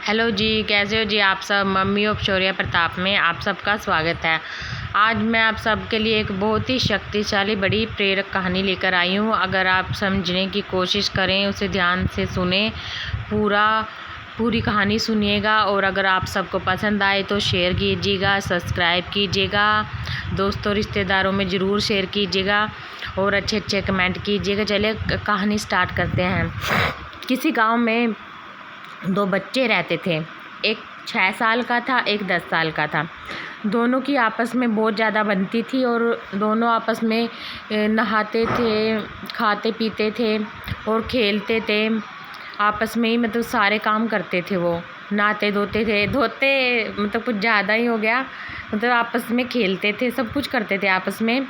Hello जी, कैसे हो जी आप सब। मम्मी ऑफ शौर्य प्रताप में आप सबका स्वागत है। आज मैं आप सबके लिए एक बहुत ही शक्तिशाली बड़ी प्रेरक कहानी लेकर आई हूँ। अगर आप समझने की कोशिश करें, उसे ध्यान से सुने, पूरी कहानी सुनिएगा। और अगर आप सबको पसंद आए तो शेयर कीजिएगा, सब्सक्राइब कीजिएगा, दोस्तों रिश्तेदारों में ज़रूर शेयर कीजिएगा और अच्छे कमेंट कीजिएगा। चलिए कहानी स्टार्ट करते हैं। किसी गांव में 2 बच्चे रहते थे। एक 6 साल का था, एक 10 साल का था। दोनों की आपस में बहुत ज़्यादा बनती थी और दोनों आपस में नहाते थे, खाते पीते थे और खेलते थे। आपस में ही मतलब सारे काम करते थे। वो नहाते धोते मतलब कुछ ज़्यादा ही हो गया। मतलब आपस में खेलते थे, सब कुछ करते थे आपस में।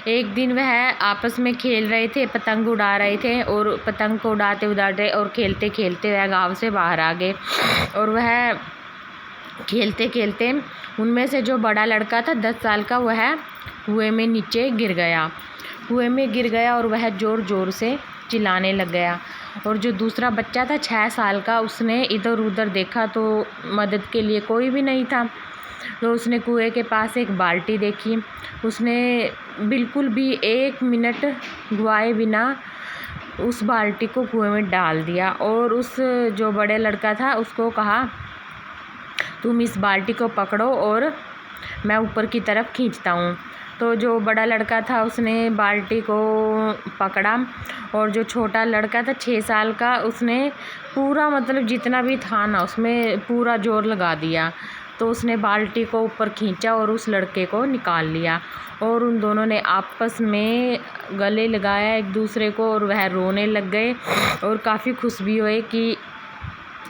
एक दिन वह आपस में खेल रहे थे, पतंग उड़ा रहे थे और पतंग को उड़ाते उड़ाते और खेलते खेलते वह गांव से बाहर आ गए। और वह खेलते खेलते उनमें से जो बड़ा लड़का था 10 साल का, वह कुएं में नीचे गिर गया और वह ज़ोर ज़ोर से चिल्लाने लग गया। और जो दूसरा बच्चा था 6 साल का, उसने इधर उधर देखा तो मदद के लिए कोई भी नहीं था। तो उसने कुएं के पास एक बाल्टी देखी। उसने बिल्कुल भी 1 मिनट गवाए बिना उस बाल्टी को कुएं में डाल दिया और उस जो बड़े लड़का था उसको कहा, तुम इस बाल्टी को पकड़ो और मैं ऊपर की तरफ खींचता हूँ। तो जो बड़ा लड़का था उसने बाल्टी को पकड़ा और जो छोटा लड़का था 6 साल का, उसने पूरा मतलब जितना भी था ना उसमें पूरा जोर लगा दिया। तो उसने बाल्टी को ऊपर खींचा और उस लड़के को निकाल लिया और उन दोनों ने आपस में गले लगाया एक दूसरे को और वह रोने लग गए और काफ़ी खुश भी हुए कि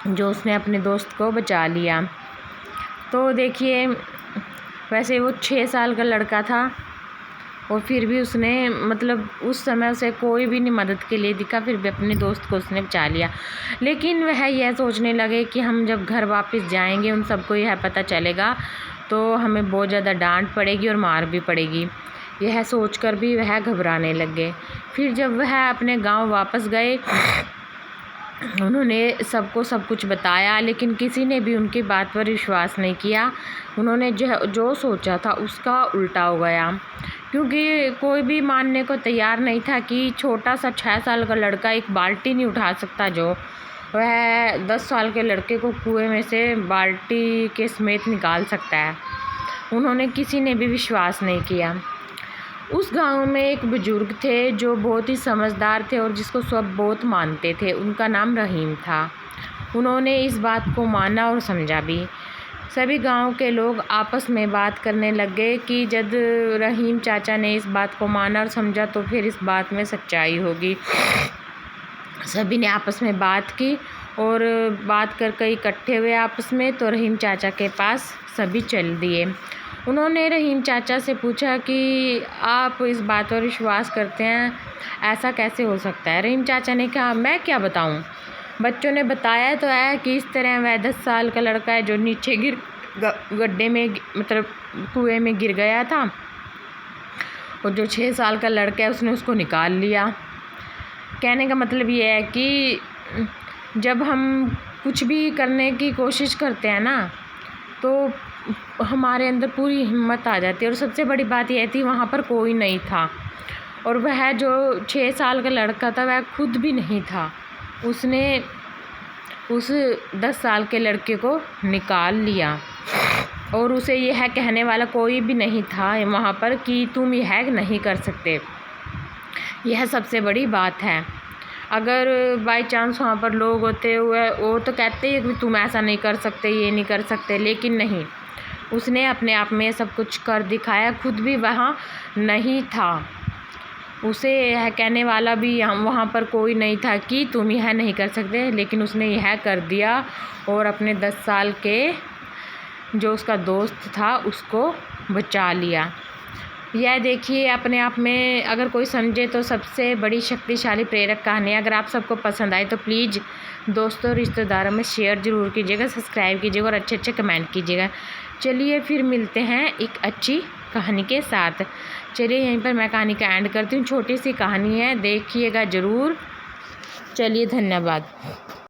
जो उसने अपने दोस्त को बचा लिया। तो देखिए, वैसे वो 6 साल का लड़का था और फिर भी उसने मतलब उस समय उसे कोई भी नहीं मदद के लिए दिखा, फिर भी अपने दोस्त को उसने बचा लिया। लेकिन वह यह सोचने लगे कि हम जब घर वापस जाएंगे, उन सबको यह पता चलेगा तो हमें बहुत ज़्यादा डांट पड़ेगी और मार भी पड़ेगी। यह सोचकर भी वह घबराने लग गए। फिर जब वह अपने गांव वापस गए, उन्होंने सबको सब कुछ बताया, लेकिन किसी ने भी उनकी बात पर विश्वास नहीं किया। उन्होंने जो सोचा था उसका उल्टा हो गया, क्योंकि कोई भी मानने को तैयार नहीं था कि छोटा सा 6 साल का लड़का एक बाल्टी नहीं उठा सकता, जो वह 10 साल के लड़के को कुएं में से बाल्टी के समेत निकाल सकता है। उन्होंने किसी ने भी विश्वास नहीं किया। उस गांव में एक बुजुर्ग थे जो बहुत ही समझदार थे और जिसको सब बहुत मानते थे। उनका नाम रहीम था। उन्होंने इस बात को माना और समझा भी। सभी गांव के लोग आपस में बात करने लग गए कि जब रहीम चाचा ने इस बात को माना और समझा तो फिर इस बात में सच्चाई होगी। सभी ने आपस में बात की और बात करके इकट्ठे हुए आपस में। तो रहीम चाचा के पास सभी चल दिए। उन्होंने रहीम चाचा से पूछा कि आप इस बात पर विश्वास करते हैं, ऐसा कैसे हो सकता है। रहीम चाचा ने कहा, मैं क्या बताऊं, बच्चों ने बताया तो है कि इस तरह वह 10 साल का लड़का है जो नीचे गड्ढे में मतलब कुएं में गिर गया था और जो 6 साल का लड़का है उसने उसको निकाल लिया। कहने का मतलब ये है कि जब हम कुछ भी करने की कोशिश करते हैं ना, तो हमारे अंदर पूरी हिम्मत आ जाती है। और सबसे बड़ी बात यह थी, वहाँ पर कोई नहीं था और वह जो 6 साल का लड़का था वह खुद भी नहीं था। उसने उस 10 साल के लड़के को निकाल लिया और उसे यह कहने वाला कोई भी नहीं था वहाँ पर कि तुम यह नहीं कर सकते। यह सबसे बड़ी बात है। अगर बाय चांस वहाँ पर लोग होते हुए वो तो कहते हैं कि तुम ऐसा नहीं कर सकते, ये नहीं कर सकते, लेकिन नहीं, उसने अपने आप में सब कुछ कर दिखाया। खुद भी वहाँ नहीं था, उसे यह कहने वाला भी वहाँ पर कोई नहीं था कि तुम यह नहीं कर सकते, लेकिन उसने यह कर दिया और अपने 10 साल के जो उसका दोस्त था उसको बचा लिया। यह देखिए, अपने आप में अगर कोई समझे तो सबसे बड़ी शक्तिशाली प्रेरक कहानी। अगर आप सबको पसंद आए तो प्लीज़ दोस्तों रिश्तेदारों में शेयर ज़रूर कीजिएगा, सब्सक्राइब कीजिएगा और अच्छे कमेंट कीजिएगा। चलिए फिर मिलते हैं एक अच्छी कहानी के साथ। चलिए यहीं पर मैं कहानी का एंड करती हूँ। छोटी सी कहानी है, देखिएगा ज़रूर। चलिए, धन्यवाद।